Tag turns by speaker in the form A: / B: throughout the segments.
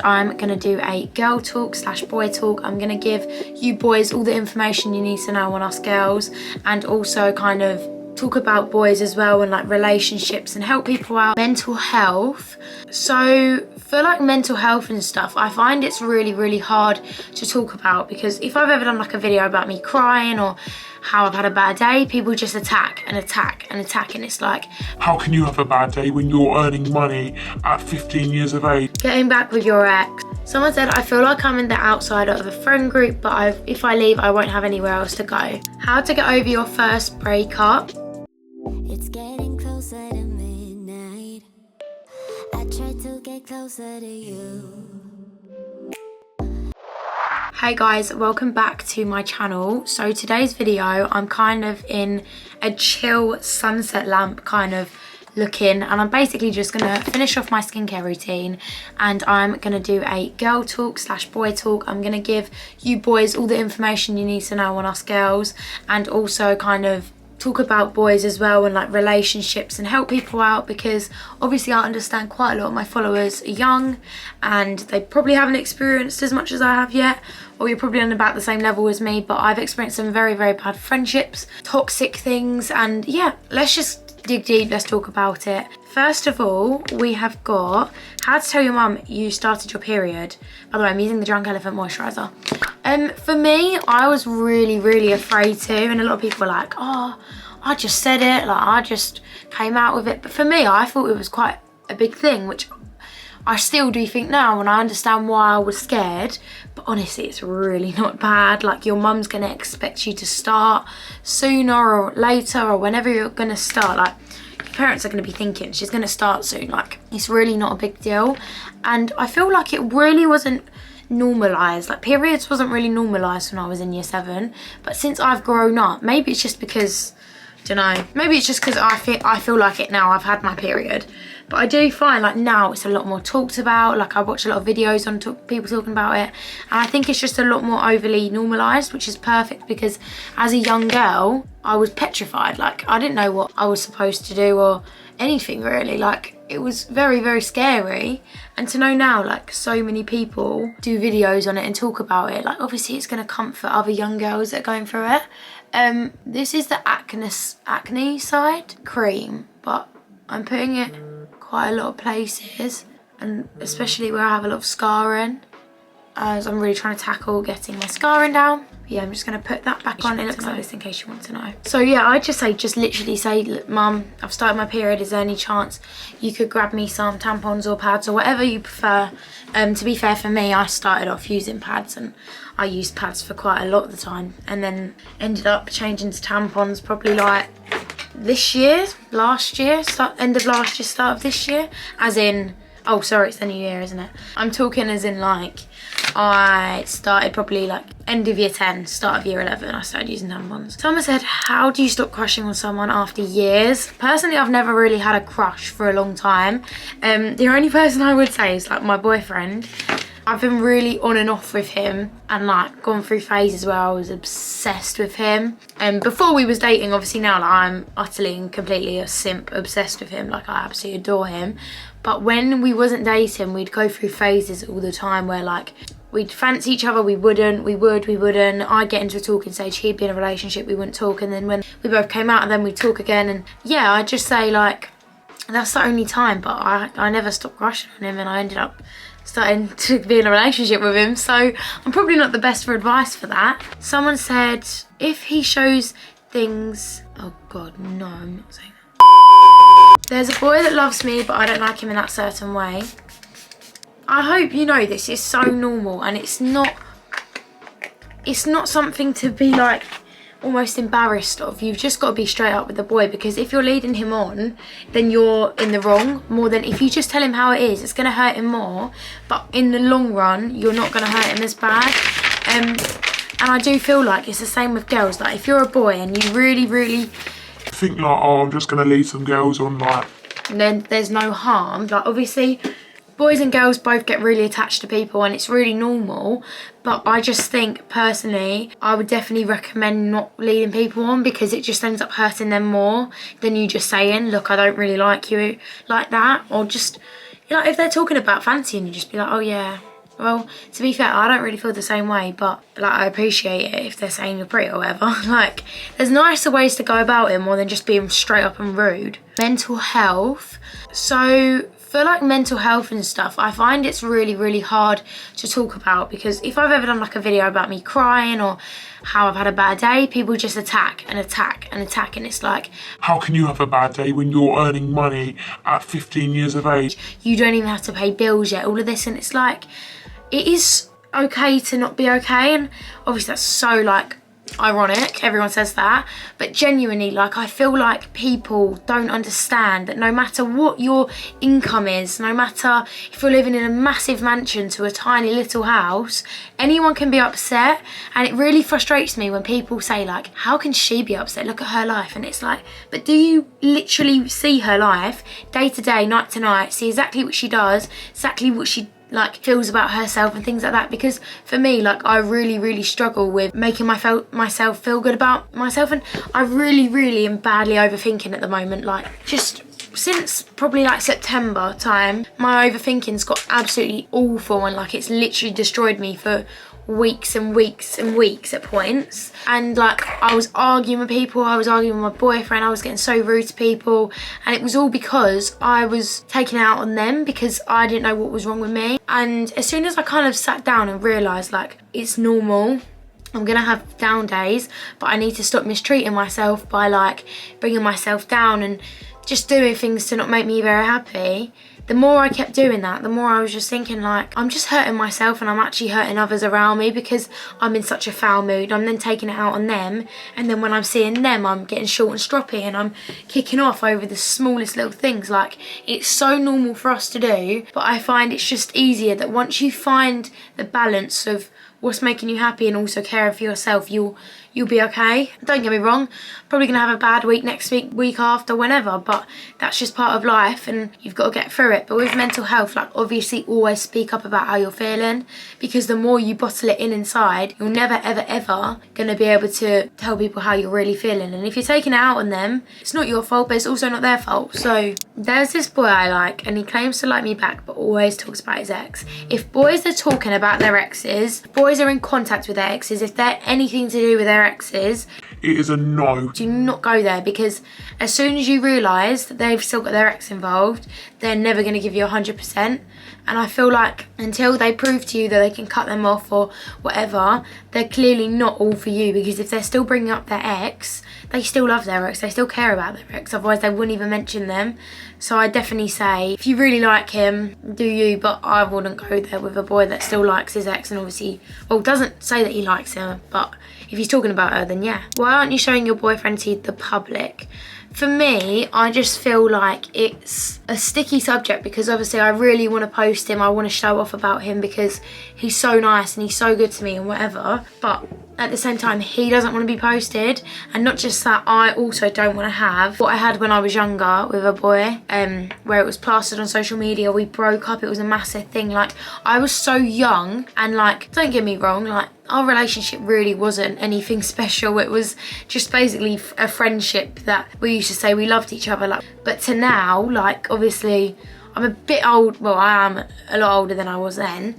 A: I'm gonna do a girl talk slash boy talk. I'm gonna give you boys all the information you need to know on us girls, and also kind of talk about boys as well, and like relationships, and help people out. Mental health. So for like mental health and stuff, I find it's really hard to talk about, because if I've ever done like a video about me crying or how I've had a bad day, people just attack, and it's like,
B: how can you have a bad day when you're earning money at 15 years of age?
A: Getting back with your ex. Someone said, I feel like I'm in the outsider of a friend group, but if I leave, I won't have anywhere else to go. How to get over your first breakup.
C: It's getting closer to midnight. I try to get closer to you.
A: Hey guys, welcome back to my channel. So today's video, I'm kind of in a chill sunset lamp kind of looking, and I'm basically just gonna finish off my skincare routine, and I'm gonna do a girl talk slash boy talk. I'm gonna give you boys all the information you need to know on us girls, and also kind of talk about boys as well, and like relationships, and help people out, because obviously I understand quite a lot of my followers are young and they probably haven't experienced as much as I have yet, or you're probably on about the same level as me, but I've experienced some very bad friendships, toxic things, and yeah, let's just dig deep, let's talk about it. First of all, we have got how to tell your mum you started your period. By the way, I'm using the Drunk Elephant moisturiser. For me, I was really afraid to, and a lot of people were like, oh, I just said it, like I just came out with it. But for me, I thought it was quite a big thing, which I still do think now, and I understand why I was scared. But honestly, it's really not bad. Like, your mum's gonna expect you to start sooner or later, or whenever you're gonna start. Like, your parents are gonna be thinking she's gonna start soon. Like, it's really not a big deal. And I feel like it really wasn't normalised. Like, periods wasn't really normalised when I was in year 7. But since I've grown up, maybe it's just because, I don't know, maybe it's just because I feel like it now. I've had my period. But I do find like now it's a lot more talked about. Like, I watch a lot of videos on people talking about it, and I think it's just a lot more overly normalised, which is perfect, because as a young girl, I was petrified. Like, I didn't know what I was supposed to do or anything really. Like, it was very scary. And to know now, like, so many people do videos on it and talk about it, like, obviously it's going to comfort other young girls that are going through it. This is the acne side cream, but I'm putting it quite a lot of places, and especially where I have a lot of scarring, as I'm really trying to tackle getting my scarring down. But yeah, I'm just going to put that back on. It looks like this in case you want to know. So yeah, I'd just literally say, look, Mum, I've started my period. Is there any chance you could grab me some tampons or pads or whatever you prefer? To be fair, for me, I started off using pads, and I used pads for quite a lot of the time, and then ended up changing to tampons probably like this year, last year, end of last year, start of this year, as in, oh sorry, it's the new year, isn't it? I'm talking as in like, I started probably like end of year 10, start of year 11, I started using tampons. Someone said, how do you stop crushing on someone after years? Personally, I've never really had a crush for a long time. The only person I would say is like my boyfriend. I've been really on and off with him, and like gone through phases where I was obsessed with him. And before we was dating, obviously now like, I'm utterly and completely a simp, obsessed with him. Like, I absolutely adore him. But when we wasn't dating, we'd go through phases all the time where like we'd fancy each other, we wouldn't. I'd get into a talking stage, he'd be in a relationship, we wouldn't talk. And then when we both came out, and then we'd talk again. And yeah, I'd just say like, that's the only time. But I never stopped crushing on him, and I ended up starting to be in a relationship with him, so I'm probably not the best for advice for that. Someone said, if he shows things, oh god, no, I'm not saying that. There's a boy that loves me, but I don't like him in that certain way. I hope you know this is so normal, and it's not something to be like almost embarrassed of. You've just got to be straight up with the boy, because if you're leading him on, then you're in the wrong more than if you just tell him how it is. It's going to hurt him more, but in the long run, you're not going to hurt him as bad. And I do feel like it's the same with girls. Like, if you're a boy and you really
B: think like, oh, I'm just going to lead some girls on, like,
A: and then there's no harm. Like, obviously, boys and girls both get really attached to people, and it's really normal. But I just think, personally, I would definitely recommend not leading people on, because it just ends up hurting them more than you just saying, look, I don't really like you like that. Or just, you know, if they're talking about fancy, and you just be like, oh yeah, Well, to be fair, I don't really feel the same way, but like I appreciate it if they're saying you're pretty or whatever. Like, there's nicer ways to go about it more than just being straight up and rude. Mental health. So for like mental health and stuff, I find it's really, really hard to talk about, because if I've ever done like a video about me crying or how I've had a bad day, people just attack and attack and attack, and it's like,
B: How can you have a bad day when you're earning money at 15 years of age?
A: you don't even have to pay bills yet, all of this, and it's like, it is okay to not be okay, and obviously that's so like ironic, everyone says that, but genuinely, like, I feel like people don't understand that no matter what your income is, no matter if you're living in a massive mansion to a tiny little house, anyone can be upset. And it really frustrates me when people say like, how can she be upset, look at her life? And it's like, but do you literally see her life day to day, night to night, see exactly what she does, exactly what she like feels about herself and things like that? Because for me, like, I really, really struggle with making myself feel good about myself, and I really am badly overthinking at the moment. Like, just since probably like September time, my overthinking's got absolutely awful, and like it's literally destroyed me for weeks and weeks and weeks at points. And like, I was arguing with people, I was arguing with my boyfriend, I was getting so rude to people, and it was all because I was taking it out on them because I didn't know what was wrong with me. And as soon as I kind of sat down and realised like, it's normal, I'm gonna have down days, but I need to stop mistreating myself by like bringing myself down and just doing things to not make me very happy. The more I kept doing that, the more I was just thinking like, I'm just hurting myself and I'm actually hurting others around me because I'm in such a foul mood. I'm then taking it out on them, and then when I'm seeing them, I'm getting short and stroppy and I'm kicking off over the smallest little things. Like, it's so normal for us to do, but I find it's just easier that once you find the balance of what's making you happy and also caring for yourself, you'll be okay. Don't get me wrong, probably gonna have a bad week next week, week after, whenever, but that's just part of life and you've got to get through it. But with mental health, like, obviously always speak up about how you're feeling, because the more you bottle it in inside, you're never ever gonna be able to tell people how you're really feeling. And if you're taking it out on them, it's not your fault, but it's also not their fault. So there's this boy I like, and he claims to like me back but always talks about his ex. If boys are talking about their exes, boys are in contact with their exes, if they're anything to do with their exes,
B: It is a no.
A: do not go there, because as soon as you realise that they've still got their ex involved, they're never going to give you 100%. And I feel like until they prove to you that they can cut them off or whatever, they're clearly not all for you, because if they're still bringing up their ex, they still love their ex, they still care about their ex, otherwise they wouldn't even mention them. So I definitely say, if you really like him, do you, but I wouldn't go there with a boy that still likes his ex and obviously, well, doesn't say that he likes her, but if he's talking about her, then yeah. Why aren't you showing your boyfriend to the public? For me, I just feel like it's a sticky subject, because obviously I really want to post him, I want to show off about him because he's so nice and he's so good to me and whatever, but at the same time, he doesn't want to be posted. And not just that, I also don't want to have what I had when I was younger with a boy, where it was plastered on social media, we broke up, it was a massive thing. Like, I was so young, and like, don't get me wrong, like, our relationship really wasn't anything special. It was just basically a friendship that we used to say we loved each other. Like, but to now, like, obviously I'm a bit old, well, I am a lot older than I was then.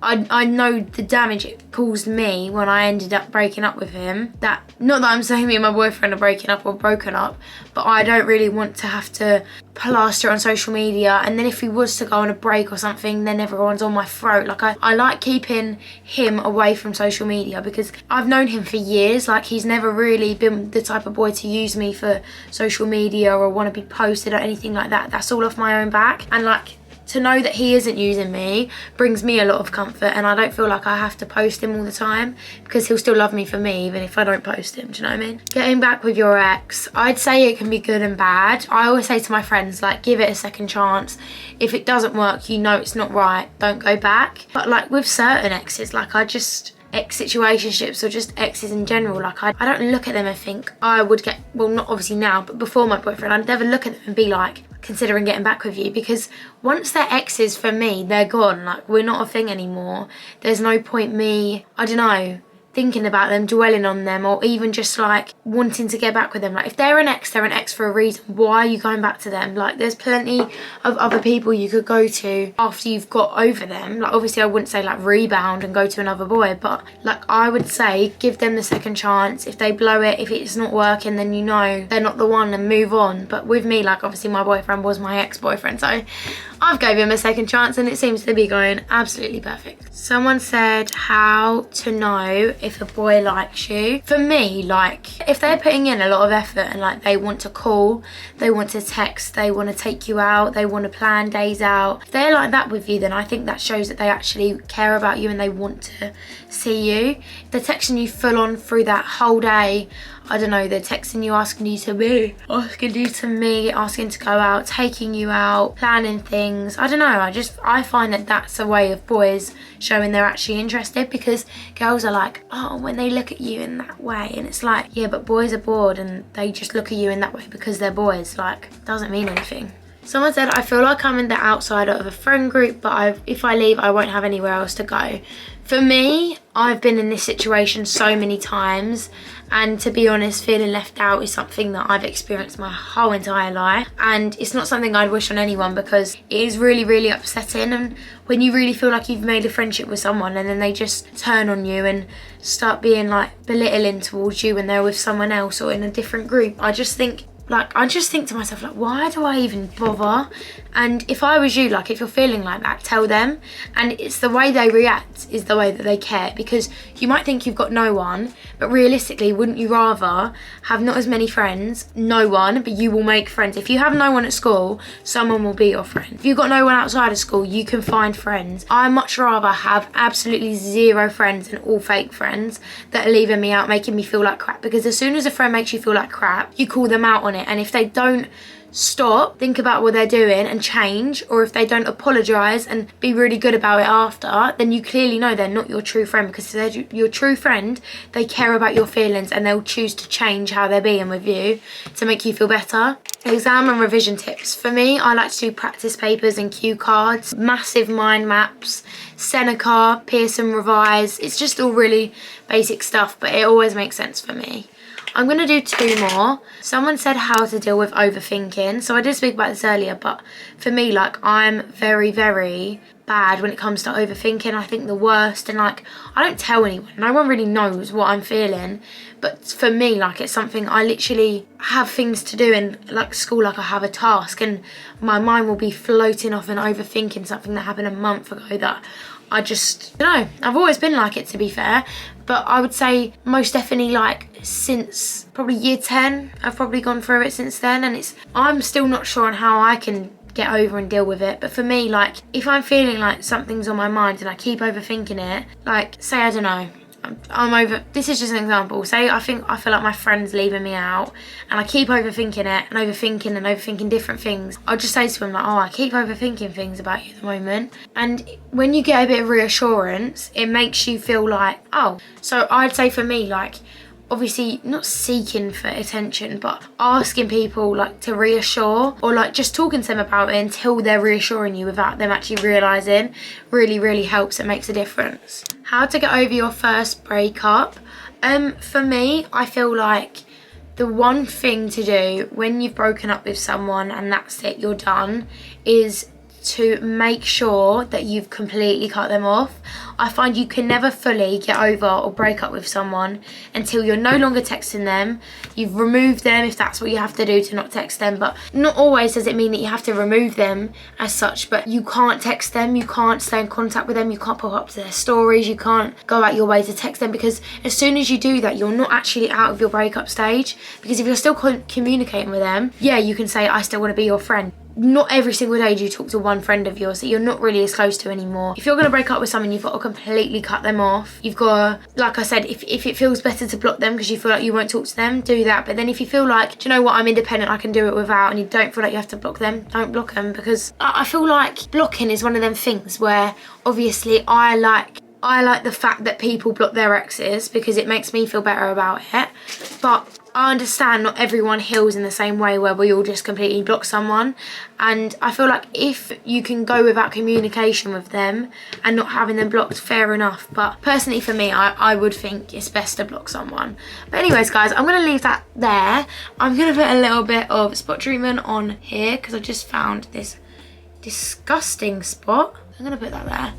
A: I know the damage it caused me when I ended up breaking up with him. That, not that I'm saying me and my boyfriend are breaking up or broken up, but I don't really want to have to plaster it on social media, and then if he was to go on a break or something, then everyone's on my throat. Like, I like keeping him away from social media, because I've known him for years. Like, he's never really been the type of boy to use me for social media or want to be posted or anything like that. That's all off my own back, and like, to know that he isn't using me brings me a lot of comfort, and I don't feel like I have to post him all the time, because he'll still love me for me even if I don't post him, do you know what I mean? Getting back with your ex, I'd say it can be good and bad. I always say to my friends, like, give it a second chance. If it doesn't work, you know it's not right, don't go back. But like with certain exes, like, ex situationships or just exes in general, like, I don't look at them and think I would get, well, not obviously now, but before my boyfriend, I'd never look at them and be like, considering getting back with you, because once they're exes, for me, they're gone. Like, we're not a thing anymore. There's no point me, I don't know, thinking about them, dwelling on them, or even just like wanting to get back with them. Like if they're an ex for a reason. Why are you going back to them? Like there's plenty of other people you could go to after you've got over them. Like obviously I wouldn't say like rebound and go to another boy, but like I would say give them the second chance. If they blow it, if it's not working, then you know they're not the one and move on. But with me, like obviously my boyfriend was my ex-boyfriend, so I've gave him a second chance and it seems to be going absolutely perfect. Someone said how to know if a boy likes you. For me, like if they're putting in a lot of effort and like they want to call, they want to text, they want to take you out, they want to plan days out, if they're like that with you, then I think that shows that they actually care about you and they want to see you. If they're texting you full on through that whole day, I don't know, they're texting you, asking you to me, asking to go out, taking you out, planning things. I don't know, I find that that's a way of boys showing they're actually interested, because girls are like, oh, when they look at you in that way, and it's like, yeah, but boys are bored and they just look at you in that way because they're boys. Like, doesn't mean anything. Someone said, I feel like I'm in the outsider of a friend group, but if I leave, I won't have anywhere else to go. For me, I've been in this situation so many times, and to be honest, feeling left out is something that I've experienced my whole entire life, and it's not something I'd wish on anyone, because it is really, really upsetting. And when you really feel like you've made a friendship with someone and then they just turn on you and start being like belittling towards you when they're with someone else or in a different group, I just think to myself, like, why do I even bother? And if I was you, like, if you're feeling like that, tell them. And it's the way they react is the way that they care, because you might think you've got no one, but realistically, wouldn't you rather have not as many friends, no one, but you will make friends? If you have no one at school, someone will be your friend. If you've got no one outside of school, you can find friends. I much rather have absolutely zero friends and all fake friends that are leaving me out, making me feel like crap, because as soon as a friend makes you feel like crap, you call them out on it. And if they don't stop, think about what they're doing and change, or if they don't apologise and be really good about it after, then you clearly know they're not your true friend, because if they're your true friend, they care about your feelings and they'll choose to change how they're being with you to make you feel better. Exam and revision tips. For me, I like to do practice papers and cue cards, massive mind maps, Seneca, Pearson Revise. It's just all really basic stuff, but it always makes sense for me. I'm going to do 2 more. Someone said how to deal with overthinking. So I did speak about this earlier, but for me, like, I'm very, very bad when it comes to overthinking. I think the worst, and like, I don't tell anyone. No one really knows what I'm feeling. But for me, like, it's something I literally have things to do in like school, like I have a task, and my mind will be floating off and overthinking something that happened a month ago that I just, you know, I've always been like it, to be fair, but I would say most definitely like since probably year 10, I've probably gone through it since then, and I'm still not sure on how I can get over and deal with it. But for me, like, if I'm feeling like something's on my mind and I keep overthinking it, like, say, I don't know, this is just an example. Say I feel like my friend's leaving me out and I keep overthinking it and overthinking different things. I'll just say to him like, oh, I keep overthinking things about you at the moment. And when you get a bit of reassurance, it makes you feel like, oh. So I'd say for me, like, obviously not seeking for attention, but asking people like to reassure, or like just talking to them about it until they're reassuring you without them actually realising, really, really helps. It makes a difference. How to get over your first breakup. For me, I feel like the one thing to do when you've broken up with someone and that's it, you're done, is to make sure that you've completely cut them off. I find you can never fully get over or break up with someone until you're no longer texting them. You've removed them if that's what you have to do to not text them, but not always does it mean that you have to remove them as such, but you can't text them, you can't stay in contact with them, you can't pop up to their stories, you can't go out your way to text them, because as soon as you do that, you're not actually out of your breakup stage. Because if you're still communicating with them, yeah, you can say, I still want to be your friend. Not every single day do you talk to one friend of yours that you're not really as close to anymore. If you're going to break up with someone, you've got to completely cut them off. You've got to, like I said, if it feels better to block them because you feel like you won't talk to them, do that. But then if you feel like, do you know what, I'm independent, I can do it without, and you don't feel like you have to block them, don't block them. Because I feel like blocking is one of them things where obviously I like the fact that people block their exes because it makes me feel better about it. But I understand not everyone heals in the same way where we all just completely block someone, and I feel like if you can go without communication with them and not having them blocked, fair enough, but personally for me, I would think it's best to block someone. But anyways guys, I'm going to leave that there. I'm going to put a little bit of spot treatment on here because I just found this disgusting spot. I'm going to put that there.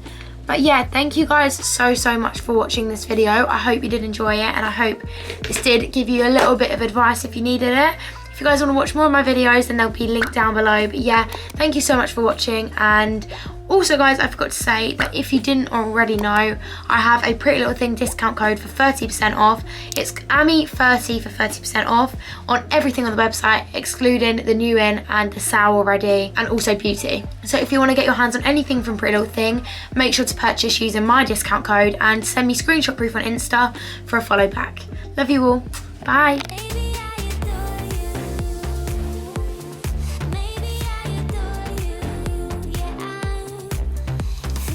A: But yeah, thank you guys so much for watching this video. I hope you did enjoy it, and I hope this did give you a little bit of advice if you needed it. If you guys want to watch more of my videos, then they'll be linked down below. But yeah, thank you so much for watching. And also guys, I forgot to say that if you didn't already know, I have a Pretty Little Thing discount code for 30% off. It's Ami30 for 30% off on everything on the website, excluding the new in and the sale already, and also beauty. So if you want to get your hands on anything from Pretty Little Thing, make sure to purchase using my discount code and send me screenshot proof on Insta for a follow back. Love you all. Bye.